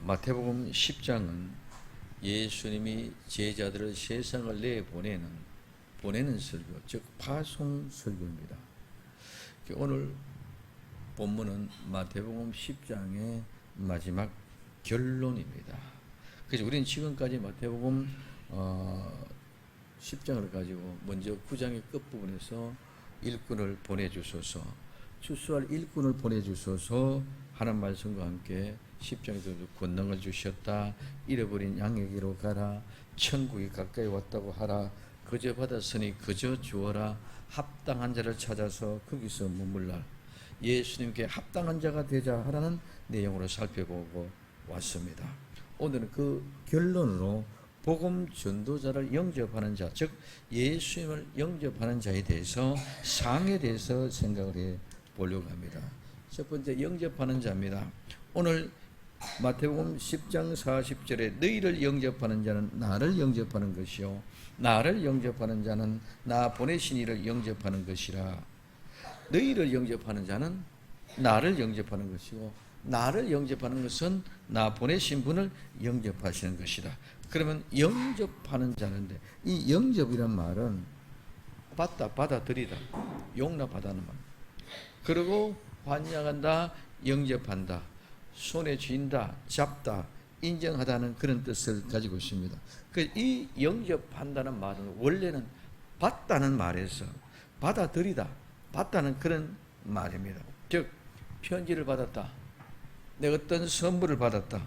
마태복음 10장은 예수님이 제자들을 세상을 보내는 설교, 즉 파송 설교입니다. 오늘 본문은 마태복음 10장의 마지막 결론입니다. 그래서 우리는 지금까지 마태복음 10장을 가지고 먼저 9장의 끝부분에서 일꾼을 보내주소서, 추수할 일꾼을 보내주소서 하는 말씀과 함께 10장에서 권능을 주셨다, 잃어버린 양에게로 가라, 천국이 가까이 왔다고 하라, 거저 받았으니 거저 주어라, 합당한 자를 찾아서 거기서 머물라, 예수님께 합당한 자가 되자 하라는 내용으로 살펴보고 왔습니다. 오늘은 그 결론으로 복음 전도자를 영접하는 자, 즉 예수님을 영접하는 자에 대해서 상에 대해서 생각을 해 보려고 합니다. 첫 번째, 영접하는 자입니다. 오늘 마태복음 10장 40절에 너희를 영접하는 자는 나를 영접하는 것이요 나를 영접하는 자는 나 보내신 이를 영접하는 것이라. 너희를 영접하는 자는 나를 영접하는 것이고 나를 영접하는 것은 나 보내신 분을 영접하시는 것이다. 그러면 영접하는 자는데, 이 영접이란 말은 받아들이다, 용납하다는 말. 그리고 환영한다, 영접한다, 손에 쥔다, 잡다, 인정하다는 그런 뜻을 가지고 있습니다. 이 영접한다는 말은 원래는 받다는 말에서 받아들이다, 받다는 그런 말입니다. 즉 편지를 받았다, 내가 어떤 선물을 받았다,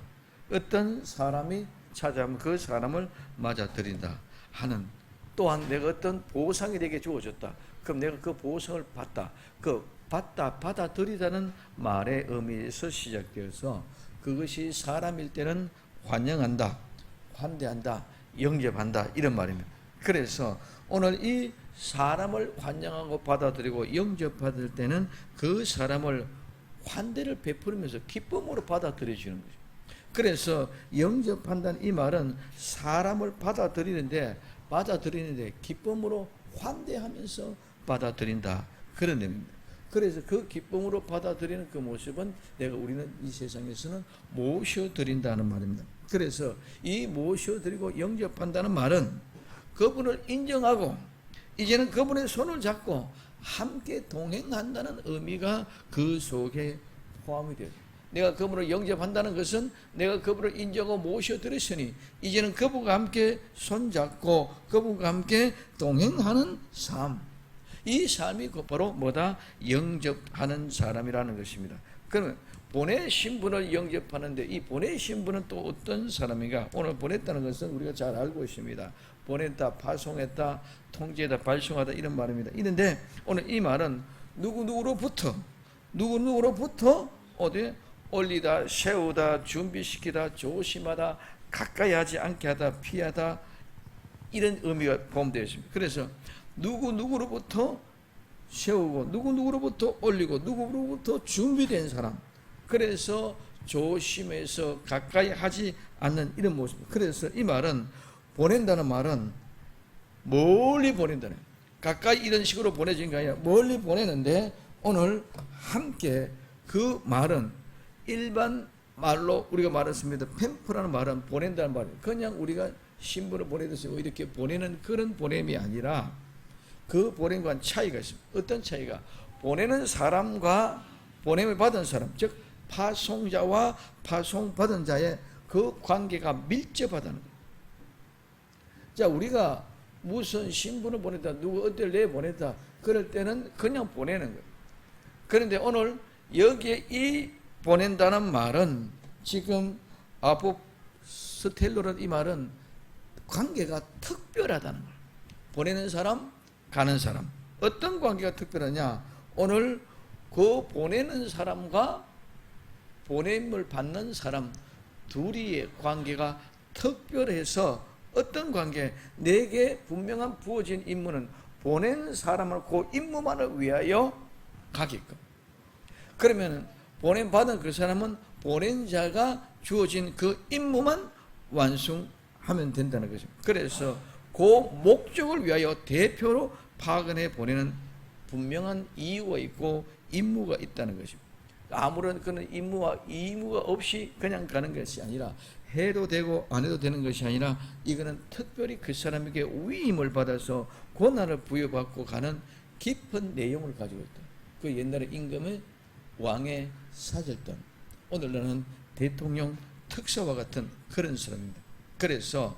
어떤 사람이 찾아오면 그 사람을 맞아들인다 하는, 또한 내가 어떤 보상이 내게 주어졌다, 그럼 내가 그 보상을 받다, 받아들이다는 말의 의미에서 시작되어서 그것이 사람일 때는 환영한다, 환대한다, 영접한다 이런 말입니다. 그래서 오늘 이 사람을 환영하고 받아들이고 영접받을 때는 그 사람을 환대를 베풀면서 기쁨으로 받아들여주는 거죠. 그래서 영접한다는 이 말은 사람을 받아들이는데 기쁨으로 환대하면서 받아들인다, 그런 의미입니다. 그래서 그 기쁨으로 받아들이는 그 모습은 우리는 이 세상에서는 모셔드린다는 말입니다. 그래서 이 모셔드리고 영접한다는 말은 그분을 인정하고 이제는 그분의 손을 잡고 함께 동행한다는 의미가 그 속에 포함이 되죠. 내가 그분을 영접한다는 것은 내가 그분을 인정하고 모셔드렸으니 이제는 그분과 함께 손잡고 그분과 함께 동행하는 삶, 이 삶이 곧바로 뭐다? 영접하는 사람이라는 것입니다. 그러면 보내신 분을 영접하는데 이 보내신 분은 또 어떤 사람인가? 오늘 보냈다는 것은 우리가 잘 알고 있습니다. 보냈다, 파송했다, 통제하다, 발송하다 이런 말입니다. 이런데 오늘 이 말은 누구누구로부터 어디 올리다, 세우다, 준비시키다, 조심하다, 가까이 하지 않게 하다, 피하다 이런 의미가 포함되어 있습니다. 그래서 누구누구로부터 세우고 누구누구로부터 올리고 누구로부터 준비된 사람, 그래서 조심해서 가까이 하지 않는 이런 모습. 그래서 이 말은 보낸다는 말은 멀리 보낸다는, 가까이 이런 식으로 보내진 게 아니라 멀리 보내는데 오늘 함께 그 말은 일반 말로 우리가 말했습니다. 팸프라는 말은 보낸다는 말이에요. 그냥 우리가 신분을 보내듯이 이렇게 보내는 그런 보냄이 아니라 그 보냄과는 차이가 있습니다. 어떤 차이가? 보내는 사람과 보냄을 받은 사람, 즉 파송자와 파송받은 자의 그 관계가 밀접하다는 거예요. 자, 우리가 무슨 신분을 보냈다, 누구 어디를 내보냈다, 그럴 때는 그냥 보내는 거예요. 그런데 오늘 여기에 이 보낸다는 말은 지금 아포스텔로라는 이 말은 관계가 특별하다는 거예요. 보내는 사람, 가는 사람. 어떤 관계가 특별하냐? 오늘 그 보내는 사람과 보냄을 받는 사람 둘이의 관계가 특별해서 어떤 관계? 내게 분명한 부어진 임무는 보낸 사람을 그 임무만을 위하여 가게끔. 그러면 보냄받은 그 사람은 보낸 자가 주어진 그 임무만 완성하면 된다는 거죠. 그래서 그 목적을 위하여 대표로 파견해 보내는 분명한 이유가 있고 임무가 있다는 것입니다. 아무런 그런 임무와 의무가 없이 그냥 가는 것이 아니라 해도 되고 안 해도 되는 것이 아니라 이거는 특별히 그 사람에게 위임을 받아서 권한을 부여받고 가는 깊은 내용을 가지고 있다. 그 옛날에 임금의 왕의 사절단, 오늘날은 대통령 특사와 같은 그런 사람입니다. 그래서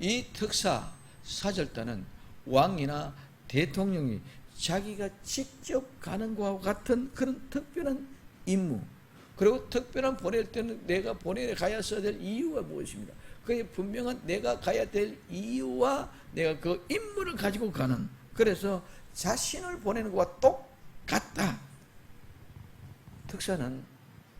이 특사 사절단은 왕이나 대통령이 자기가 직접 가는 것과 같은 그런 특별한 임무, 그리고 특별한 보낼 때는 내가 보내야 가야 될 이유가 무엇입니다. 그게 분명한 내가 가야 될 이유와 내가 그 임무를 가지고 가는, 그래서 자신을 보내는 것과 똑같다. 특사는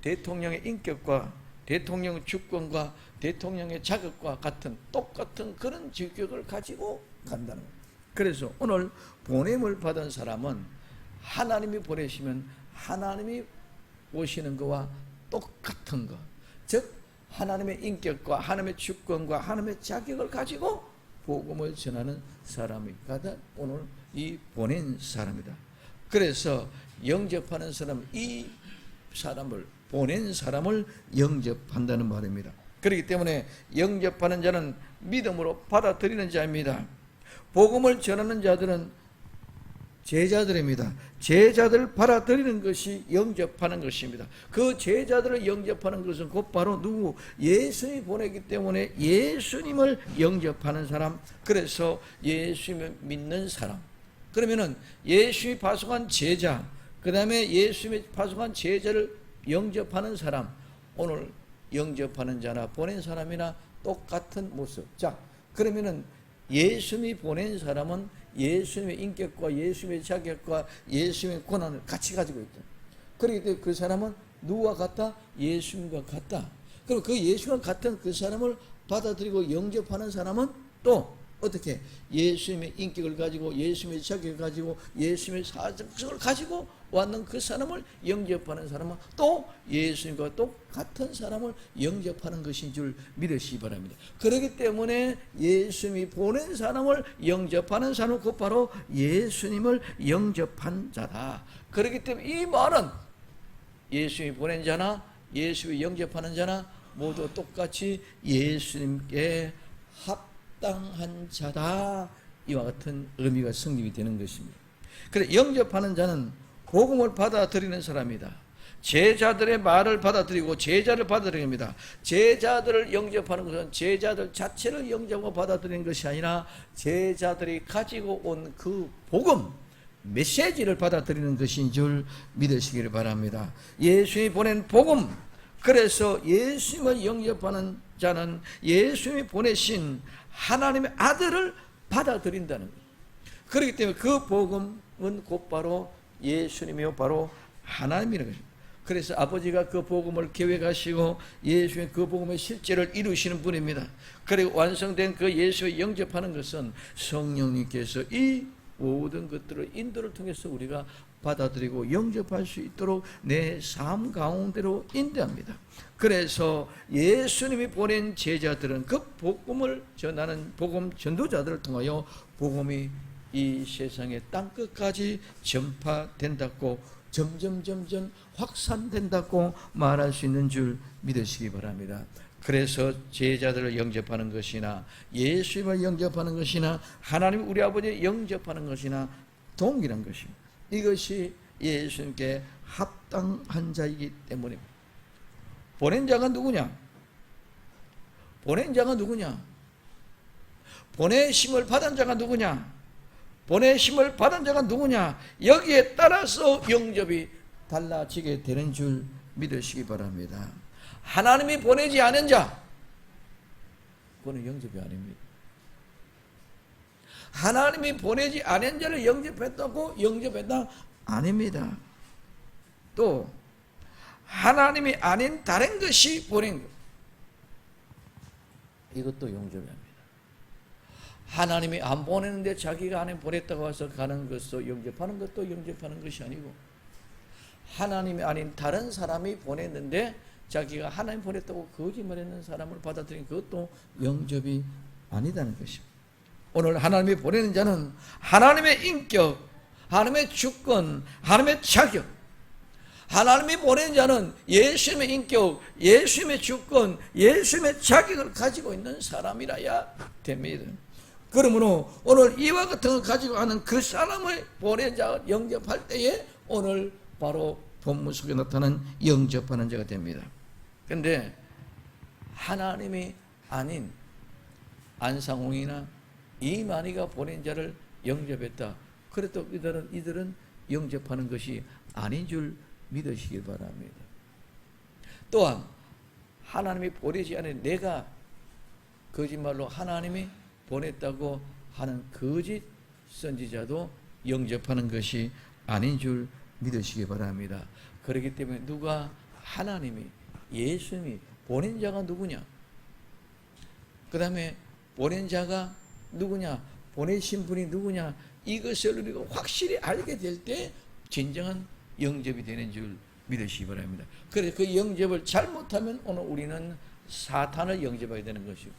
대통령의 인격과 대통령의 주권과 대통령의 자격과 같은 똑같은 그런 직격을 가지고 간다는 거예요. 그래서 오늘 보냄을 받은 사람은 하나님이 보내시면 하나님이 오시는 것과 똑같은 것, 즉 하나님의 인격과 하나님의 주권과 하나님의 자격을 가지고 복음을 전하는 사람이다. 오늘 이 보낸 사람이다. 그래서 영접하는 사람, 이 사람을 보낸 사람을 영접한다는 말입니다. 그렇기 때문에 영접하는 자는 믿음으로 받아들이는 자입니다. 복음을 전하는 자들은 제자들입니다. 제자들을 받아들이는 것이 영접하는 것입니다. 그 제자들을 영접하는 것은 곧바로 누구? 예수님이 보내기 때문에 예수님을 영접하는 사람, 그래서 예수님을 믿는 사람. 그러면은 예수님이 파송한 제자, 그 다음에 예수님이 파송한 제자를 영접하는 사람, 오늘 영접하는 자나 보낸 사람이나 똑같은 모습. 자, 그러면은 예수님이 보낸 사람은 예수님의 인격과 예수님의 자격과 예수님의 권한을 같이 가지고 있다. 그렇기 때문에 그 사람은 누구와 같다? 예수님과 같다. 그리고 그 예수님과 같은 그 사람을 받아들이고 영접하는 사람은 또 어떻게? 예수님의 인격을 가지고 예수님의 자격을 가지고 예수님의 사적성을 가지고 왔는 그 사람을 영접하는 사람은 또 예수님과 똑같은 사람을 영접하는 것인 줄 믿으시기 바랍니다. 그렇기 때문에 예수님이 보낸 사람을 영접하는 사람은 곧바로 예수님을 영접한 자다. 그렇기 때문에 이 말은 예수님이 보낸 자나 예수님이 영접하는 자나 모두 똑같이 예수님께 합당한 자다. 이와 같은 의미가 성립이 되는 것입니다. 그래서 영접하는 자는 복음을 받아들이는 사람이다. 제자들의 말을 받아들이고 제자를 받아들입니다. 제자들을 영접하는 것은 제자들 자체를 영접하고 받아들이는 것이 아니라 제자들이 가지고 온 그 복음, 메시지를 받아들이는 것인 줄 믿으시기를 바랍니다. 예수님이 보낸 복음, 그래서 예수님을 영접하는 자는 예수님이 보내신 하나님의 아들을 받아들인다는 거예요. 그렇기 때문에 그 복음은 곧바로 예수님이요 바로 하나님이라는 것입니다. 그래서 아버지가 그 복음을 계획하시고 예수의 그 복음의 실제를 이루시는 분입니다. 그리고 완성된 그 예수를 영접하는 것은 성령님께서 이 모든 것들을 인도를 통해서 우리가 받아들이고 영접할 수 있도록 내 삶 가운데로 인도합니다. 그래서 예수님이 보낸 제자들은 그 복음을 전하는 복음 전도자들을 통하여 복음이 이 세상의 땅끝까지 전파된다고 점점 확산된다고 말할 수 있는 줄 믿으시기 바랍니다. 그래서 제자들을 영접하는 것이나 예수님을 영접하는 것이나 하나님 우리 아버지를 영접하는 것이나 동일한 것입니다. 이것이 예수님께 합당한 자이기 때문입니다. 보낸 자가 누구냐? 보낸 자가 누구냐? 보내심을 받은 자가 누구냐? 보내심을 받은 자가 누구냐? 여기에 따라서 영접이 달라지게 되는 줄 믿으시기 바랍니다. 하나님이 보내지 않은 자, 그거는 영접이 아닙니다. 하나님이 보내지 않은 자를 영접했다고 영접했다? 아닙니다. 또 하나님이 아닌 다른 것이 보낸 것, 이것도 영접이 아닙니다. 하나님이 안 보내는데 자기가 안에 보냈다고 해서 가는 것도 영접하는 것도 영접하는 것이 아니고, 하나님이 아닌 다른 사람이 보냈는데 자기가 하나님 보냈다고 거짓말하는 사람을 받아들인 그것도 영접이 아니다는 것입니다. 오늘 하나님이 보내는 자는 하나님의 인격, 하나님의 주권, 하나님의 자격, 하나님이 보낸 자는 예수님의 인격, 예수님의 주권, 예수님의 자격을 가지고 있는 사람이라야 됩니다. 그러므로 오늘 이와 같은 걸 가지고 하는 그 사람을 보낸 자가 영접할 때에 오늘 바로 본문 속에 나타난 영접하는 자가 됩니다. 그런데 하나님이 아닌 안상홍이나 이만희가 보낸 자를 영접했다. 그래도 이들은 영접하는 것이 아닌 줄 믿으시기 바랍니다. 또한 하나님이 보내지 않은 내가 거짓말로 하나님이 보냈다고 하는 거짓 선지자도 영접하는 것이 아닌 줄 믿으시기 바랍니다. 그렇기 때문에 누가 하나님이 예수님이 보낸 자가 누구냐? 그 다음에 보낸 자가 누구냐? 보내신 분이 누구냐? 이것을 우리가 확실히 알게 될 때 진정한 영접이 되는 줄 믿으시기 바랍니다. 그래서 그 영접을 잘못하면 오늘 우리는 사탄을 영접하게 되는 것이고,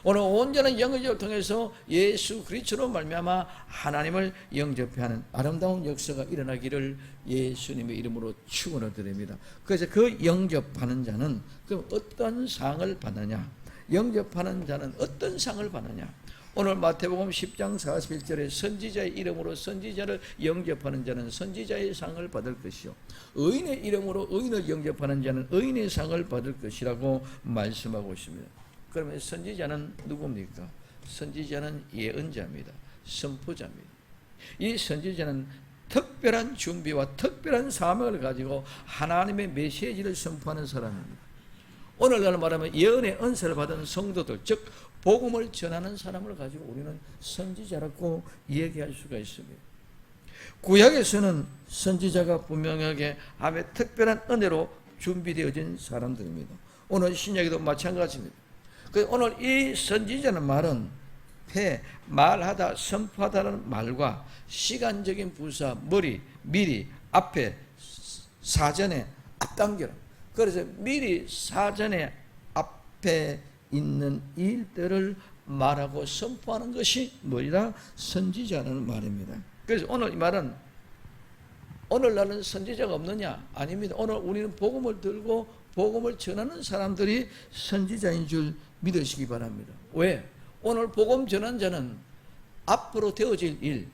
오늘 온전한 영접을 통해서 예수 그리스도로 말미암아 하나님을 영접해 하는 아름다운 역사가 일어나기를 예수님의 이름으로 축원을 드립니다. 그래서 그 영접하는 자는 그럼 어떤 상을 받느냐? 영접하는 자는 어떤 상을 받느냐? 오늘 마태복음 10장 41절에 선지자의 이름으로 선지자를 영접하는 자는 선지자의 상을 받을 것이요, 의인의 이름으로 의인을 영접하는 자는 의인의 상을 받을 것이라고 말씀하고 있습니다. 그러면 선지자는 누굽니까? 선지자는 예언자입니다. 선포자입니다. 이 선지자는 특별한 준비와 특별한 사명을 가지고 하나님의 메시지를 선포하는 사람입니다. 오늘날 말하면 예언의 은사를 받은 성도들, 즉 복음을 전하는 사람을 가지고 우리는 선지자라고 얘기할 수가 있습니다. 구약에서는 선지자가 분명하게 하나님의 특별한 은혜로 준비되어진 사람들입니다. 오늘 신약에도 마찬가지입니다. 오늘 이 선지자는 말은 말하다, 선포하다는 말과 시간적인 부사, 머리, 미리, 앞에, 사전에, 앞당겨라. 그래서 미리 사전에 앞에 있는 일들을 말하고 선포하는 것이 뭐이다? 선지자라는 말입니다. 그래서 오늘 이 말은 오늘날은 선지자가 없느냐? 아닙니다. 오늘 우리는 복음을 들고 복음을 전하는 사람들이 선지자인 줄 믿으시기 바랍니다. 왜? 오늘 복음 전한 자는 앞으로 되어질 일,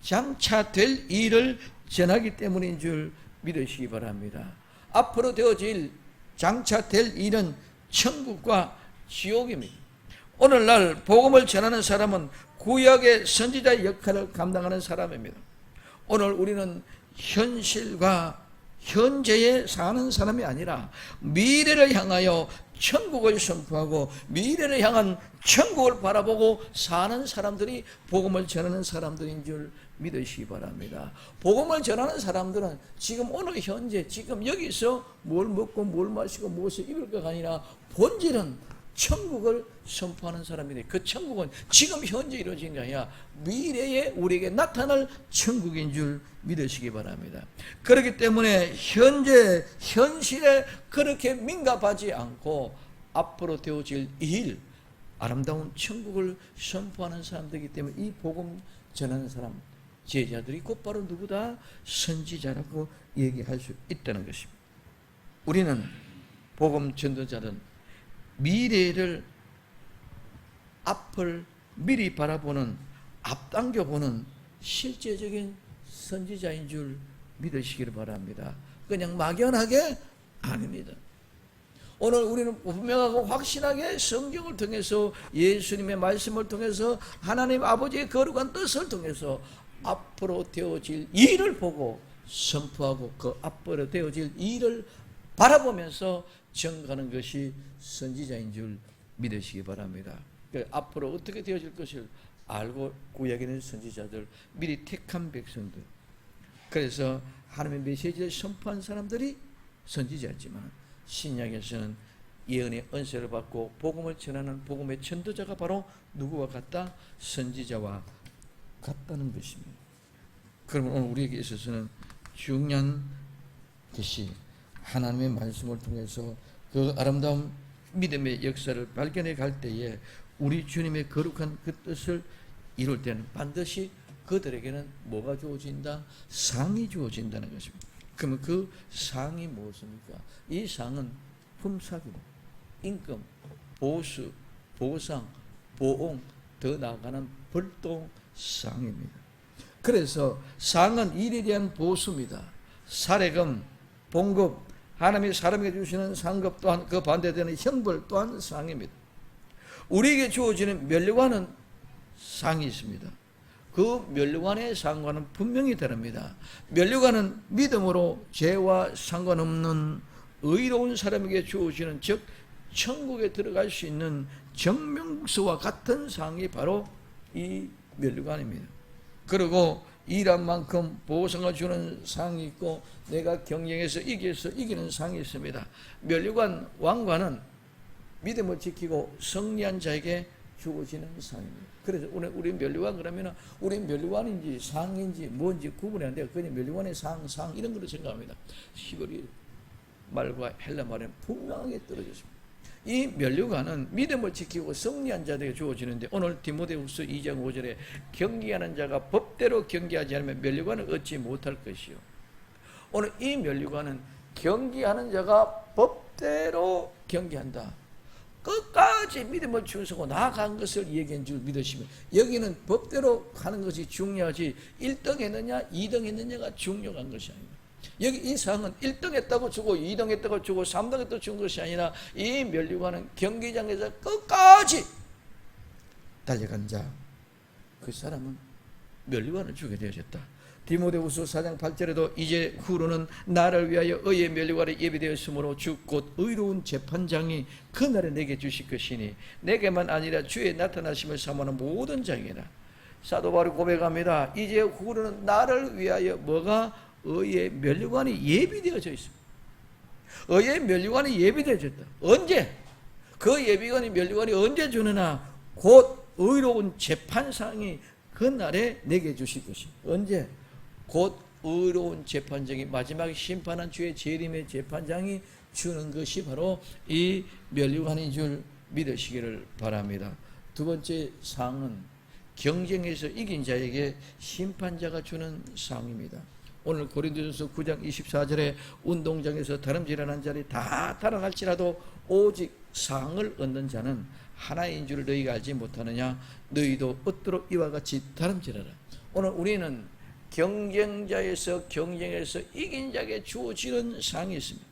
장차 될 일을 전하기 때문인 줄 믿으시기 바랍니다. 앞으로 되어질 장차 될 일은 천국과 지옥입니다. 오늘날 복음을 전하는 사람은 구약의 선지자의 역할을 감당하는 사람입니다. 오늘 우리는 현실과 현재에 사는 사람이 아니라 미래를 향하여 천국을 선포하고 미래를 향한 천국을 바라보고 사는 사람들이 복음을 전하는 사람들인 줄 믿으시기 바랍니다. 복음을 전하는 사람들은 지금 오늘 현재 지금 여기서 뭘 먹고 뭘 마시고 무엇을 입을까가 아니라 본질은 천국을 선포하는 사람인데, 그 천국은 지금 현재 이루어진 게 아니라 미래에 우리에게 나타날 천국인 줄 믿으시기 바랍니다. 그렇기 때문에 현실에 그렇게 민감하지 않고 앞으로 되어질 일, 아름다운 천국을 선포하는 사람들이기 때문에 이 복음 전하는 사람, 제자들이 곧바로 누구다? 선지자라고 얘기할 수 있다는 것입니다. 우리는 복음 전도자는 미래를, 앞을 미리 바라보는, 앞당겨보는 실제적인 선지자인 줄 믿으시기를 바랍니다. 그냥 막연하게 아닙니다. 오늘 우리는 분명하고 확실하게 성경을 통해서, 예수님의 말씀을 통해서, 하나님 아버지의 거룩한 뜻을 통해서 앞으로 되어질 일을 보고 선포하고 그 앞으로 되어질 일을 바라보면서 정가는 것이 선지자인 줄 믿으시기 바랍니다. 앞으로 어떻게 되어질 것을 알고 구약에는 선지자들, 미리 택한 백성들, 그래서 하나님의 메시지를 선포한 사람들이 선지자였지만 신약에서는 예언의 은혜를 받고 복음을 전하는 복음의 전도자가 바로 누구와 같다? 선지자와 같다는 것입니다. 그러면 오늘 우리에게 있어서는 중요한 것이 하나님의 말씀을 통해서 그 아름다운 믿음의 역사를 발견해 갈 때에 우리 주님의 거룩한 그 뜻을 이룰 때는 반드시 그들에게는 뭐가 주어진다? 상이 주어진다는 것입니다. 그러면 그 상이 무엇입니까? 이 상은 품삯입니다. 임금, 보수, 보상, 보옹, 더 나아가는 벌동상입니다. 그래서 상은 일에 대한 보수입니다. 사례금, 봉급, 하나님이 사람에게 주시는 상급 또한 그 반대되는 형벌 또한 상입니다. 우리에게 주어지는 면류관은 상이 있습니다. 그 면류관의 상과는 분명히 다릅니다. 면류관은 믿음으로 죄와 상관없는 의로운 사람에게 주어지는, 즉 천국에 들어갈 수 있는 정명서와 같은 상이 바로 이 면류관입니다. 그리고 일한 만큼 보상을 주는 상이 있고 내가 경쟁에서 이겨서 이기는 상이 있습니다. 면류관 왕관은 믿음을 지키고 승리한 자에게 주어지는 상입니다. 그래서 우리 면류관 그러면 우리 면류관인지 상인지 뭔지 구분이 안 돼요. 그냥 면류관의 상 이런 걸로 생각합니다. 히브리 말과 헬라 말에는 분명하게 떨어졌습니다. 이 면류관은 믿음을 지키고 승리한 자들에게 주어지는데 오늘 디모데후서 2장 5절에 경계하는 자가 법대로 경계하지 않으면 면류관을 얻지 못할 것이요. 오늘 이 면류관은 경계하는 자가 법대로 경계한다. 끝까지 믿음을 충성하고 나아간 것을 얘기한 줄 믿으시면 여기는 법대로 하는 것이 중요하지 1등 했느냐 2등 했느냐가 중요한 것이 아닙니다. 여기 이 상은 1등 했다고 주고 2등 했다고 주고 3등 했다고 준 것이 아니라 이 면류관은 경기장에서 끝까지 달려간 자, 그 사람은 면류관을 주게 되어졌다. 디모데후서 4장 8절에도 이제 후로는 나를 위하여 의의 면류관이 예비되었으므로 주 곧 의로운 재판장이 그날에 내게 주실 것이니 내게만 아니라 주의 나타나심을 사모하는 모든 자에게나. 사도 바울이 고백합니다. 이제 후로는 나를 위하여 뭐가? 의의 면류관이 예비되어져 있습니다. 의의 면류관이 예비되어졌다. 언제? 그 예비관이 면류관이 언제 주느냐? 곧 의로운 재판상이 그날에 내게 주실 것입니다. 언제? 곧 의로운 재판장이 마지막에 심판한 주의 재림의 재판장이 주는 것이 바로 이 면류관인 줄 믿으시기를 바랍니다. 두 번째 상은 경쟁에서 이긴 자에게 심판자가 주는 상입니다. 오늘 고린도전서 9장 24절에 운동장에서 다름질하는 자들이 다 달아날지라도 오직 상을 얻는 자는 하나인 줄 너희가 알지 못하느냐? 너희도 얻도록 이와 같이 다름질하라. 오늘 우리는 경쟁에서 이긴 자에게 주어지는 상이 있습니다.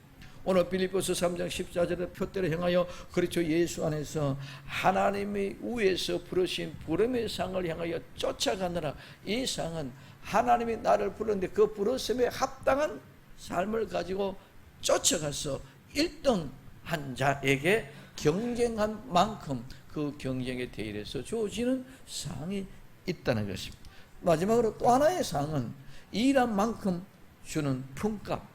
오늘 빌립보서 3장 14절에 표대로 향하여 그리스도 예수 안에서 하나님의 위에서 부르신 부름의 상을 향하여 쫓아가느라. 이 상은 하나님이 나를 부르는데 그 부르심에 합당한 삶을 가지고 쫓아가서 1등 한 자에게 경쟁한 만큼 그 경쟁에 대일해서 주어지는 상이 있다는 것입니다. 마지막으로 또 하나의 상은 일한 만큼 주는 품값,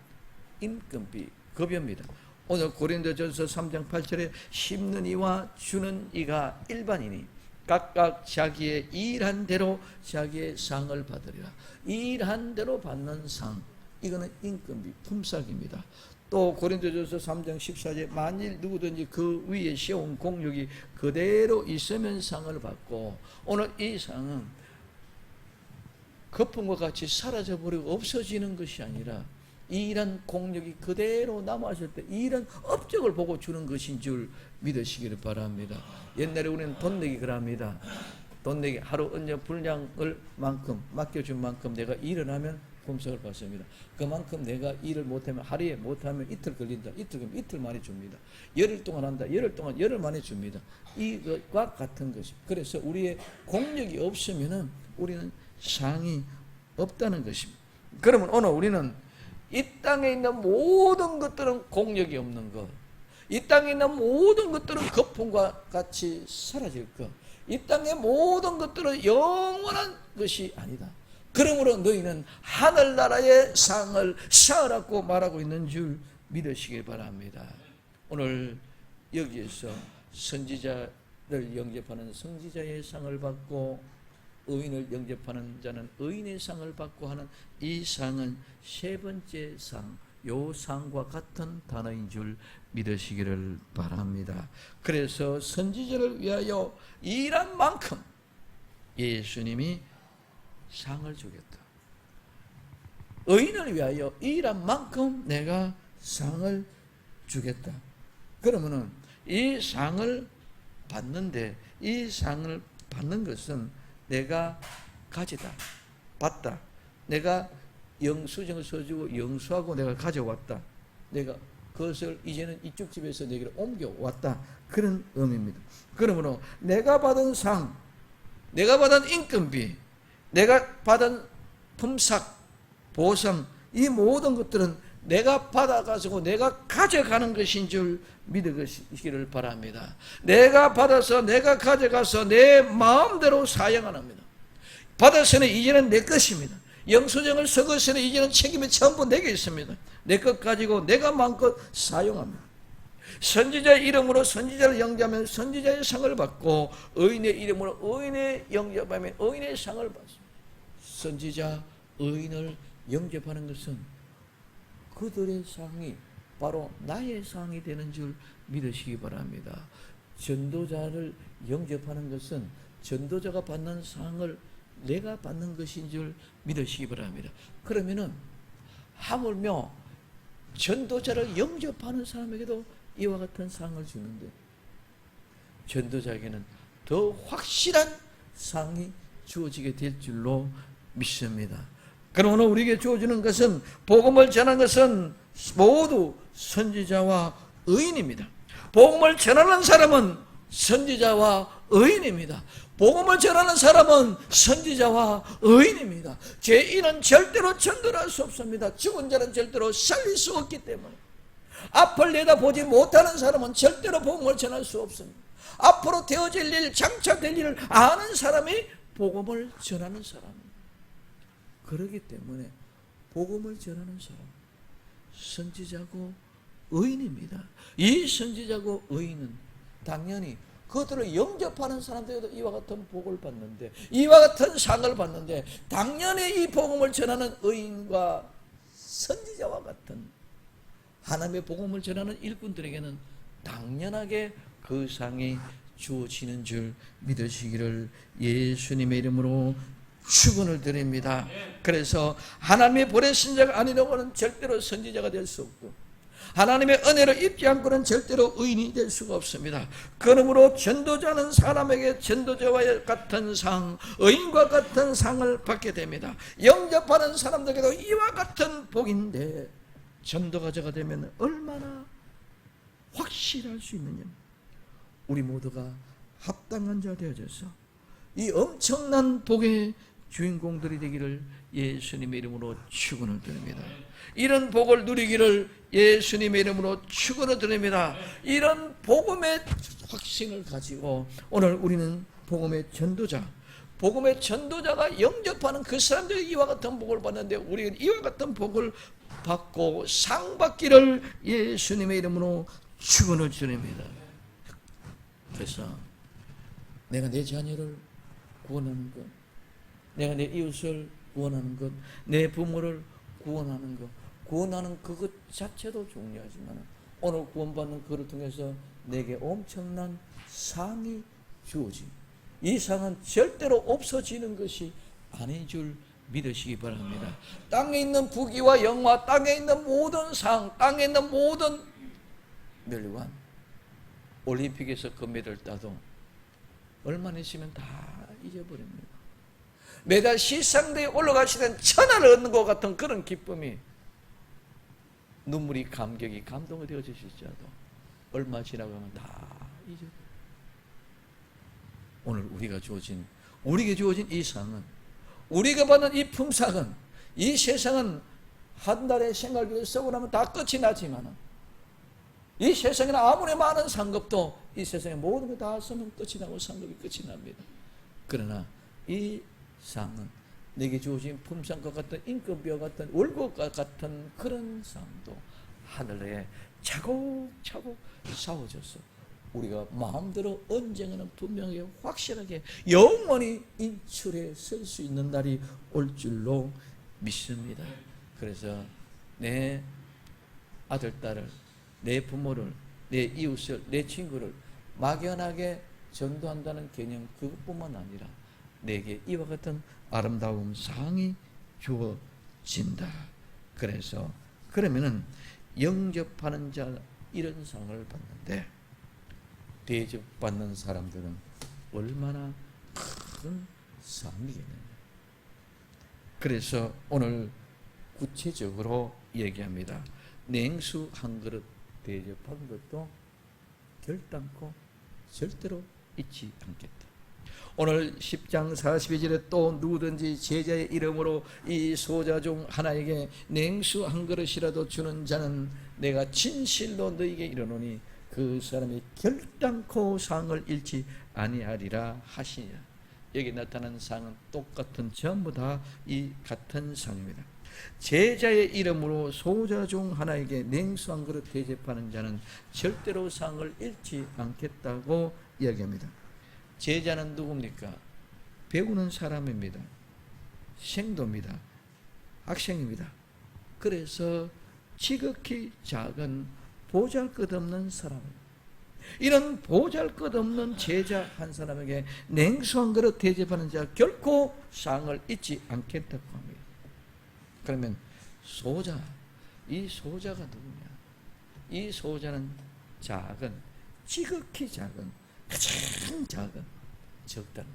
임금비, 급여입니다. 오늘 고린도전서 3장 8절에 심는 이와 주는 이가 일반이니 각각 자기의 일한 대로 자기의 상을 받으리라. 일한 대로 받는 상, 이거는 임금비, 품삯입니다. 또 고린도전서 3장 14절에 만일 누구든지 그 위에 세운 공력이 그대로 있으면 상을 받고, 오늘 이 상은 거품과 같이 사라져버리고 없어지는 것이 아니라 이 일한 공력이 그대로 남았을 때 이 일한 업적을 보고 주는 것인 줄 믿으시기를 바랍니다. 옛날에 우리는 돈 내기 그럽니다. 돈 내기 하루 언제 분량을 만큼 맡겨준 만큼 내가 일을 하면 품삯을 받습니다. 그만큼 내가 일을 못하면 하루에 못하면 이틀 걸린다. 이틀 걸리면 이틀 만에 줍니다. 열흘 동안 한다. 열흘 동안 열흘 만에 줍니다. 이것과 같은 것입니다. 그래서 우리의 공력이 없으면은 우리는 상이 없다는 것입니다. 그러면 오늘 우리는 이 땅에 있는 모든 것들은 공력이 없는 것, 이 땅에 있는 모든 것들은 거품과 같이 사라질 것, 이 땅의 모든 것들은 영원한 것이 아니다. 그러므로 너희는 하늘나라의 상을 쌓으라고 말하고 있는 줄 믿으시길 바랍니다. 오늘 여기에서 선지자를 영접하는 선지자의 상을 받고 의인을 영접하는 자는 의인의 상을 받고 하는 이 상은 세 번째 상, 요 상과 같은 단어인 줄 믿으시기를 바랍니다. 그래서 선지자를 위하여 일한 만큼 예수님이 상을 주겠다. 의인을 위하여 일한 만큼 내가 상을 주겠다. 그러면은 이 상을 받는데, 이 상을 받는 것은 내가 가지다, 받다, 내가 영수증을 써주고 영수하고 내가 가져왔다, 내가 그것을 이제는 이쪽 집에서 내게로 옮겨왔다, 그런 의미입니다. 그러므로 내가 받은 상, 내가 받은 인건비, 내가 받은 품삯, 보상, 이 모든 것들은 내가 받아가지고 내가 가져가는 것인 줄 믿으시기를 바랍니다. 내가 받아서 내가 가져가서 내 마음대로 사용 안 합니다. 받아서는 이제는 내 것입니다. 영수증을 써서는 이제는 책임이 전부 내게 있습니다. 내 것 가지고 내가 마음껏 사용합니다. 선지자의 이름으로 선지자를 영접하면 선지자의 상을 받고, 의인의 이름으로 의인의 영접하면 의인의 상을 받습니다. 선지자, 의인을 영접하는 것은 그들의 상이 바로 나의 상이 되는 줄 믿으시기 바랍니다. 전도자를 영접하는 것은 전도자가 받는 상을 내가 받는 것인 줄 믿으시기 바랍니다. 그러면은 하물며 전도자를 영접하는 사람에게도 이와 같은 상을 주는데, 전도자에게는 더 확실한 상이 주어지게 될 줄로 믿습니다. 그러므로 우리에게 주어지는 것은, 복음을 전하는 것은 모두 선지자와 의인입니다. 복음을 전하는 사람은 선지자와 의인입니다. 복음을 전하는 사람은 선지자와 의인입니다. 죄인은 절대로 전도를 할 수 없습니다. 죽은 자는 절대로 살릴 수 없기 때문에. 앞을 내다보지 못하는 사람은 절대로 복음을 전할 수 없습니다. 앞으로 되어질 일, 장차될 일을 아는 사람이 복음을 전하는 사람입니다. 그렇기 때문에 복음을 전하는 사람, 선지자고 의인입니다. 이 선지자고 의인은 당연히 그들을 영접하는 사람들도 이와 같은 복을 받는데, 이와 같은 상을 받는데, 당연히 이 복음을 전하는 의인과 선지자와 같은 하나님의 복음을 전하는 일꾼들에게는 당연하게 그 상이 주어지는 줄 믿으시기를 예수님의 이름으로 축원을 드립니다. 그래서 하나님의 보내신 자가 아니라고는 절대로 선지자가 될 수 없고, 하나님의 은혜를 입지 않고는 절대로 의인이 될 수가 없습니다. 그러므로 전도자는 사람에게 전도자와 같은 상, 의인과 같은 상을 받게 됩니다. 영접하는 사람들에게도 이와 같은 복인데, 전도자가 되면 얼마나 확실할 수 있느냐. 우리 모두가 합당한 자 되어져서 이 엄청난 복의 주인공들이 되기를 예수님의 이름으로 축원을 드립니다. 이런 복을 누리기를 예수님의 이름으로 축원을 드립니다. 이런 복음의 확신을 가지고 오늘 우리는 복음의 전도자, 복음의 전도자가 영접하는 그 사람들이 이와 같은 복을 받는데, 우리는 이와 같은 복을 받고 상 받기를 예수님의 이름으로 축원을 드립니다. 그래서 내가 내 자녀를 구원하는 것, 내가 내 이웃을 구원하는 것, 내 부모를 구원하는 것, 구원하는 그것 자체도 중요하지만 오늘 구원받는 그를 통해서 내게 엄청난 상이 주어집니다. 이 상은 절대로 없어지는 것이 아닌 줄 믿으시기 바랍니다. 땅에 있는 부귀와 영화, 땅에 있는 모든 상, 땅에 있는 모든 멸관, 올림픽에서 금메달을 따도 얼마나 있으면 다 잊어버립니다. 매달 시상대에 올라가시는 천하를 얻는 것 같은 그런 기쁨이, 눈물이 감격이 감동이 되어지실지라도 얼마 지나가면 다 잊어버려요. 오늘 우리에게 주어진 이 상은, 우리가 받는 이 품삯은, 이 세상은 한 달에 생활비를 쓰고 나면 다 끝이 나지만, 이 세상에는 아무리 많은 상급도 이 세상에 모든 거 다 쓰면 끝이 나고 상급이 끝이 납니다. 그러나 이 상은 내게 주어진 품삯과 같은 인건비와 같은 월급과 같은 그런 상도 하늘에 차곡차곡 쌓아져서 우리가 마음대로 언젠가는 분명히 확실하게 영원히 인출해 쓸 수 있는 날이 올 줄로 믿습니다. 그래서 내 아들, 딸을, 내 부모를, 내 이웃을, 내 친구를 막연하게 전도한다는 개념, 그것뿐만 아니라 내게 이와 같은 아름다운 상이 주어진다. 그래서 그러면은 영접하는 자 이런 상을 받는데 대접받는 사람들은 얼마나 큰 상이겠느냐. 그래서 오늘 구체적으로 얘기합니다. 냉수 한 그릇 대접한 것도 결단코 절대로 잊지 않겠다. 오늘 10장 42절에 또 누구든지 제자의 이름으로 이 소자 중 하나에게 냉수 한 그릇이라도 주는 자는 내가 진실로 너희에게 이르노니 그 사람이 결단코 상을 잃지 아니하리라 하시니라. 여기 나타난 상은 똑같은, 전부 다 이 같은 상입니다. 제자의 이름으로 소자 중 하나에게 냉수 한 그릇 대접하는 자는 절대로 상을 잃지 않겠다고 이야기합니다. 제자는 누굽니까? 배우는 사람입니다. 생도입니다. 학생입니다. 그래서 지극히 작은 보잘것없는 사람입니다. 이런 보잘것없는 제자 한 사람에게 냉수 한 그릇 대접하는 자 결코 상을 잊지 않겠다고 합니다. 그러면 소자, 이 소자가 누구냐? 이 소자는 작은, 지극히 작은, 가장 작은, 적다는,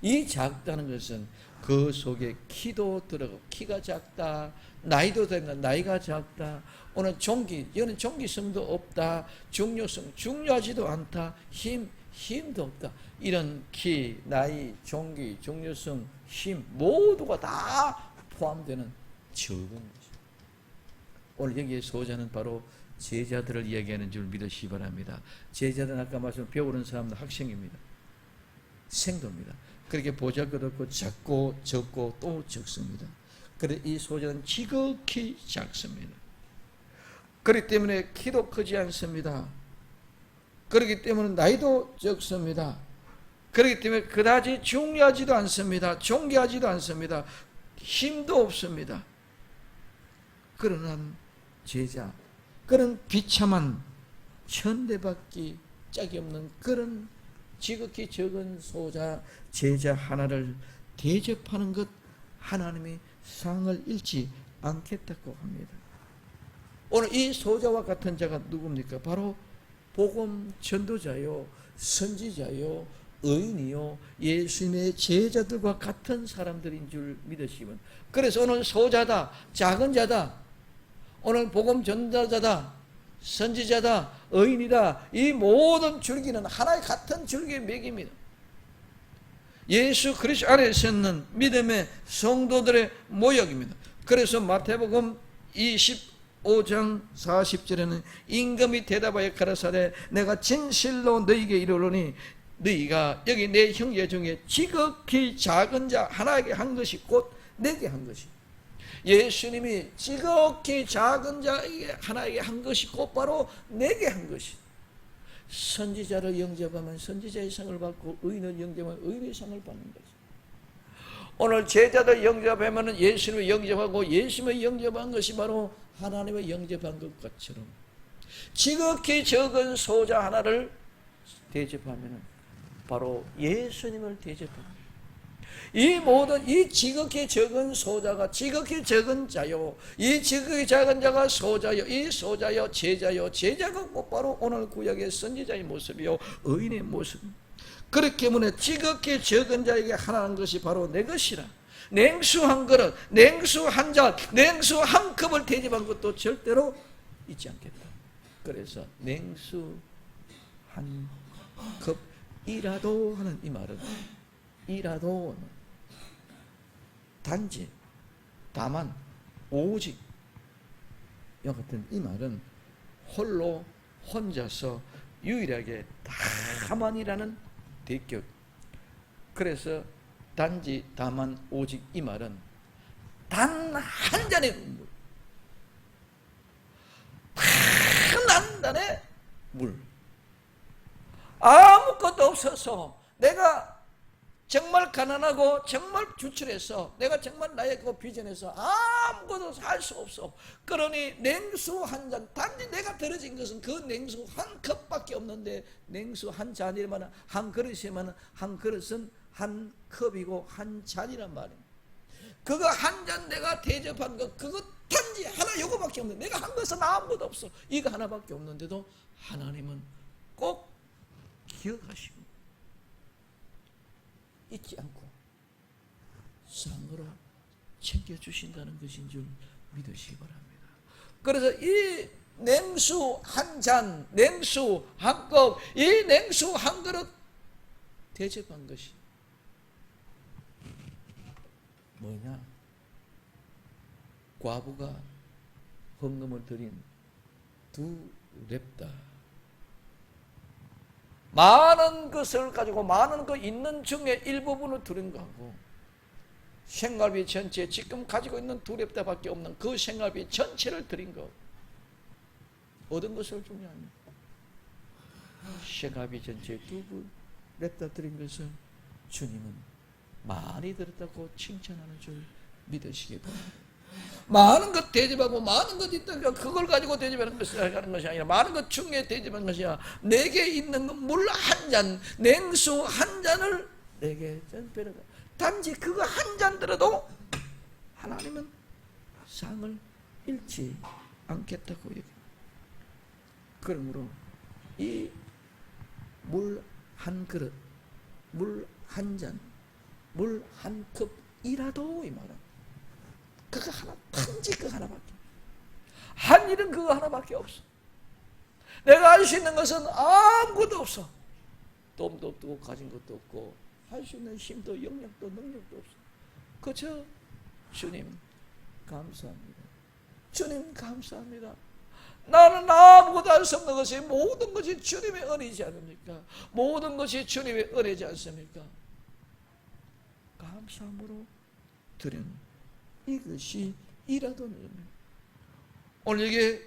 이 작다는 것은 그 속에 키도 들어가고, 키가 작다, 나이도 된다, 나이가 작다, 오늘 이거는 종기성도 없다, 중요성, 중요하지도 않다, 힘도 없다. 이런 키, 나이, 종기, 중요성, 힘 모두가 다 포함되는 적은 것입니다. 오늘 여기에 소자는 바로 제자들을 이야기하는 줄 믿으시기 바랍니다. 제자들은 아까 말씀 배우는 사람들, 학생입니다. 생도입니다. 그렇게 보잘것없고 작고 적고 또 적습니다. 그래 이 소자는 지극히 작습니다. 그렇기 때문에 키도 크지 않습니다. 그렇기 때문에 나이도 적습니다. 그렇기 때문에 그다지 중요하지도 않습니다. 존귀하지도 않습니다. 힘도 없습니다. 그러나 제자, 그런 비참한 천대받기 짝이 없는 그런 지극히 적은 소자, 제자 하나를 대접하는 것, 하나님이 상을 잃지 않겠다고 합니다. 오늘 이 소자와 같은 자가 누굽니까? 바로 복음 전도자요, 선지자요, 의인이요, 예수님의 제자들과 같은 사람들인 줄 믿으시면, 그래서 오늘 소자다, 작은 자다, 오늘 복음 전도자다, 선지자다, 의인이다, 이 모든 줄기는 하나의 같은 줄기의 맥입니다. 예수 그리스도 안에 있는 믿음의 성도들의 모역입니다. 그래서 마태복음 25장 40절에는 임금이 대답하여 가라사대 내가 진실로 너희에게 이르노니 너희가 여기 내 형제 중에 지극히 작은 자 하나에게 한 것이 곧 내게 한 것이, 예수님이 지극히 작은 자에게 하나에게 한 것이 곧바로 내게 한 것이, 선지자를 영접하면 선지자의 상을 받고 의인을 영접하면 의인의 상을 받는 거죠. 오늘 제자들 영접하면 예수님을 영접하고 예수님을 영접한 것이 바로 하나님을 영접한 것처럼 지극히 적은 소자 하나를 대접하면 바로 예수님을 대접합니다. 이 모든 이 지극히 적은 소자가 지극히 적은 자요, 이 지극히 작은 자가 소자요, 이 소자요 제자요, 제자가 곧바로 오늘 구약의 선지자의 모습이요, 의인의 모습. 그렇기 때문에 지극히 적은 자에게 하나는 것이 바로 내 것이라. 냉수 한 그릇, 냉수 한 잔, 냉수 한 컵을 대접한 것도 절대로 잊지 않겠다. 그래서 냉수 한 컵이라도 하는 이 말은, 이라도 단지, 다만, 오직 이와 같은 이 말은 홀로 혼자서 유일하게 다만이라는 대격. 그래서 단지, 다만, 오직 이 말은 단 한 잔의 물, 단 한 잔의 물, 아무것도 없어서 내가 정말 가난하고 정말 주출해서 내가 정말 나의 그 비전에서 아무것도 할 수 없어. 그러니 냉수 한 잔, 단지 내가 들어진 것은 그 냉수 한 컵밖에 없는데, 냉수 한 잔이면 한 그릇이면 한 그릇은 한 컵이고 한 잔이란 말입니다. 그거 한 잔 내가 대접한 것, 그거 단지 단지 하나 요거밖에 없는데 내가 한 것은 아무것도 없어. 이거 하나밖에 없는데도 하나님은 꼭 기억하시고 잊지 않고 쌍으로 챙겨주신다는 것인 줄 믿으시기 바랍니다. 그래서 이 냉수 한 잔, 냉수 한 컵, 이 냉수 한 그릇 대접한 것이 뭐냐? 과부가 헌금을 드린 두 렙다. 많은 것을 가지고 많은 것 있는 중에 일부분을 드린 거고, 생활비 전체 지금 가지고 있는 두 렙다밖에 없는 그 생활비 전체를 드린 거. 얻은 것을 중요합니다. 생활비 전체 두 렙다 드린 것을 주님은 많이 들었다고 칭찬하는 줄 믿으시기 바랍니다. 많은 것 대접하고 많은 것 있다니까 그걸 가지고 대접하는 것이 아니라 많은 것 중에 대접하는 것이야. 내게 있는 물 한 잔, 냉수 한 잔을 내게 전배려다. 단지 그거 한 잔 들어도 하나님은 상을 잃지 않겠다고 얘기합니다. 그러므로 이 물 한 그릇, 물 한 잔, 물 한 컵이라도 이 말은 그거 하나, 단지 그거 하나밖에. 한 일은 그거 하나밖에 없어. 내가 할 수 있는 것은 아무것도 없어. 돈도 없고 가진 것도 없고 할 수 있는 힘도 영역도 능력도 없어. 그저 주님 감사합니다. 주님 감사합니다. 나는 아무것도 할 수 없는 것이 모든 것이 주님의 은혜이지 않습니까? 모든 것이 주님의 은혜이지 않습니까? 감사함으로 드리는 이것이 이라도 됩니다. 오늘 여기에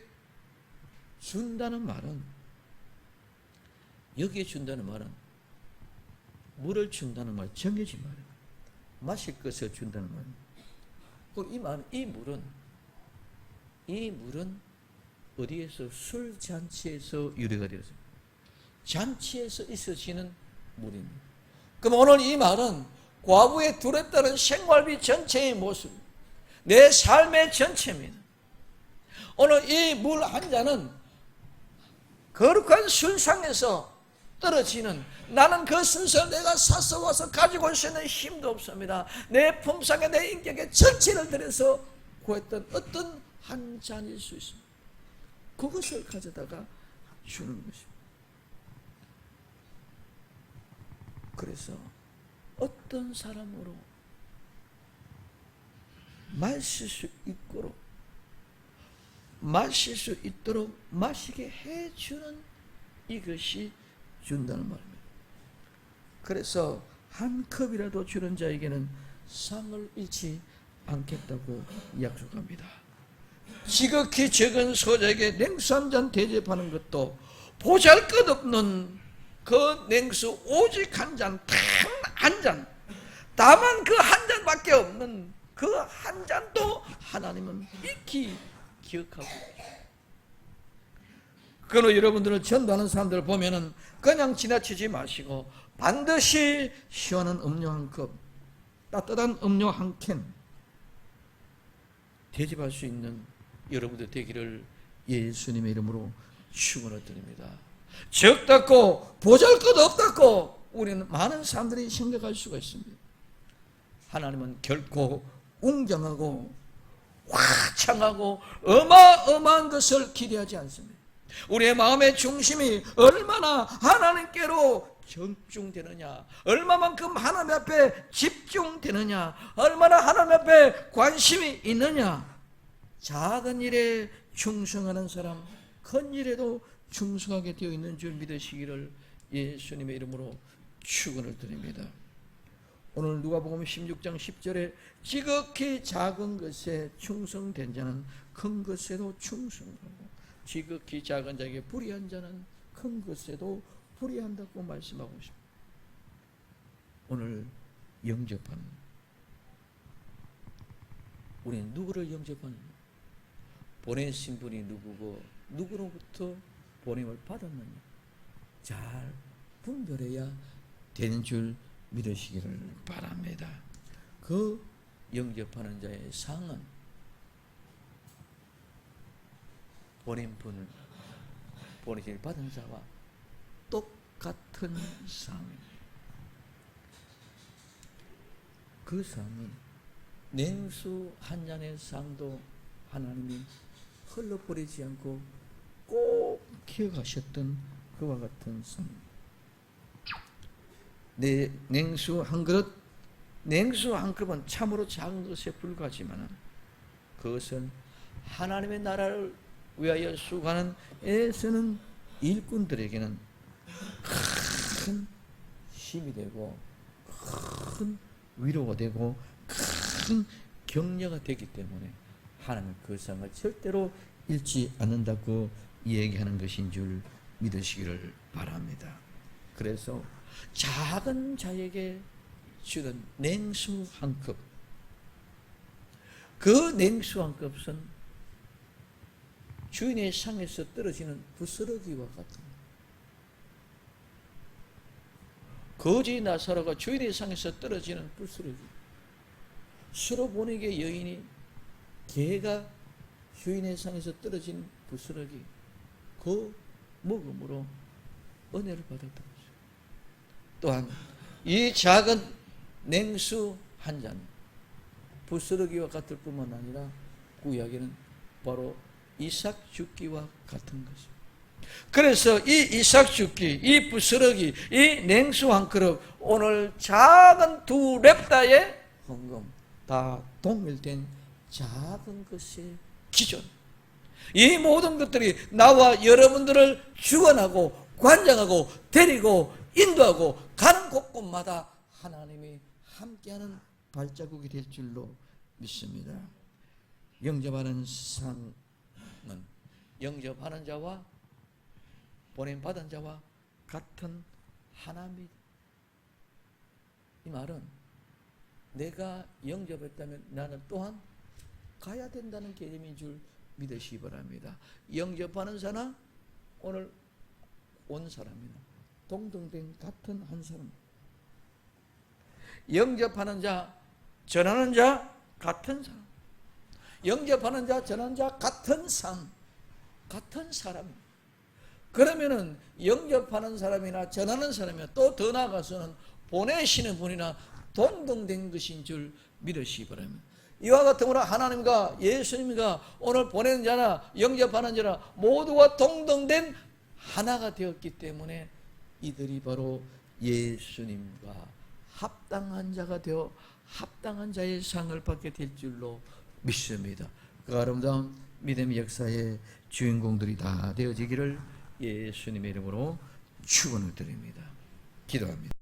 준다는 말은, 여기에 준다는 말은 물을 준다는 말, 정해진 말이에요. 마실 것을 준다는 말입니다. 이 말, 이 물은 어디에서? 술 잔치에서 유래가 되었습니다. 잔치에서 있어지는 물입니다. 그럼 오늘 이 말은 과부의 두 렙다는 생활비 전체의 모습, 내 삶의 전체입니다. 오늘 이 물 한 잔은 거룩한 술상에서 떨어지는, 나는 그 순서를 내가 사서 와서 가지고 올 수 있는 힘도 없습니다. 내 품상에 내 인격에 전체를 들여서 구했던 어떤 한 잔일 수 있습니다. 그것을 가져다가 주는 것입니다. 그래서 어떤 사람으로 마실 수 있도록 마시게 해주는 이것이 준다는 말입니다. 그래서 한 컵이라도 주는 자에게는 상을 잃지 않겠다고 약속합니다. 지극히 적은 소자에게 냉수 한 잔 대접하는 것도 보잘것없는 그 냉수 오직 한 잔, 단 한 잔, 다만 그 한 잔밖에 없는 그 한 잔도 하나님은 익히 기억하고 계십니다. 그러나 여러분들은 전도하는 사람들을 보면은 그냥 지나치지 마시고 반드시 시원한 음료 한 컵, 따뜻한 음료 한 캔 대접할 수 있는 여러분들 되기를 예수님의 이름으로 축원을 드립니다. 적다고 보잘것 없다고 우리는 많은 사람들이 생각할 수가 있습니다. 하나님은 결코 웅장하고 화창하고 어마어마한 것을 기대하지 않습니다. 우리의 마음의 중심이 얼마나 하나님께로 전중되느냐, 얼마만큼 하나님 앞에 집중되느냐, 얼마나 하나님 앞에 관심이 있느냐. 작은 일에 충성하는 사람 큰 일에도 충성하게 되어 있는 줄 믿으시기를 예수님의 이름으로 축원을 드립니다. 오늘 누가복음 16장 10절에 지극히 작은 것에 충성된 자는 큰 것에도 충성하고 지극히 작은 자에게 불의한 자는 큰 것에도 불의한다고 말씀하고 있습니다. 오늘 영접하는, 우리는 누구를 영접하느냐? 보내신 분이 누구고 누구로부터 보냄을 받았느냐? 잘 분별해야 되는 줄 믿으시기를 바랍니다. 그 영접하는 자의 상은 보냄분을 보내심을 받은 자와 똑같은 상입니다. 그 상은 냉수 한 잔의 상도 하나님이 흘러버리지 않고 꼭 기억하셨던 그와 같은 상입니다. 내 냉수 한 그릇은 참으로 작은 것에 불과하지만 그것은 하나님의 나라를 위하여 수고하는 애쓰는 일꾼들에게는 큰 힘이 되고 큰 위로가 되고 큰 격려가 되기 때문에 하나님은 그 상을 절대로 잃지 않는다고 얘기하는 것인 줄 믿으시기를 바랍니다. 그래서 작은 자에게 주는 냉수 한 컵, 그 냉수 한 컵은 주인의 상에서 떨어지는 부스러기와 같은, 거지 나사로가 주인의 상에서 떨어지는 부스러기, 수로보니게 여인이 개가 주인의 상에서 떨어진 부스러기, 그 먹음으로 은혜를 받았던 거죠. 또한 이 작은 냉수 한 잔, 부스러기와 같을 뿐만 아니라 구약에는 바로 이삭 죽기와 같은 것입니다. 그래서 이 이삭 죽기, 이 부스러기, 이 냉수 한 그릇, 오늘 작은 두 렙다의 헌금, 다 동일된 작은 것의 기준, 이 모든 것들이 나와 여러분들을 주관하고 관장하고 데리고 인도하고 가는 곳곳마다 하나님이 함께하는 발자국이 될 줄로 믿습니다. 영접하는 상은 영접하는 자와 보냄받은 자와 같은 하나입니다. 이 말은 내가 영접했다면 나는 또한 가야 된다는 개념인 줄 믿으시기 바랍니다. 영접하는 자나 오늘 온 사람이나 동등된 같은 한 사람, 영접하는 자, 전하는 자 같은 사람, 영접하는 자, 전하는 자 같은 상, 같은 사람. 그러면은 영접하는 사람이나 전하는 사람이나 또 더 나아가서는 보내시는 분이나 동등된 것인 줄 믿으시기 바랍니다. 이와 같으므로 하나님과 예수님과 오늘 보내는 자나 영접하는 자나 모두가 동등된 하나가 되었기 때문에 이들이 바로 예수님과 합당한 자가 되어 합당한 자의 상을 받게 될 줄로 믿습니다. 그 아름다운 믿음의 역사의 주인공들이 다 되어지기를 예수님의 이름으로 축원을 드립니다. 기도합니다.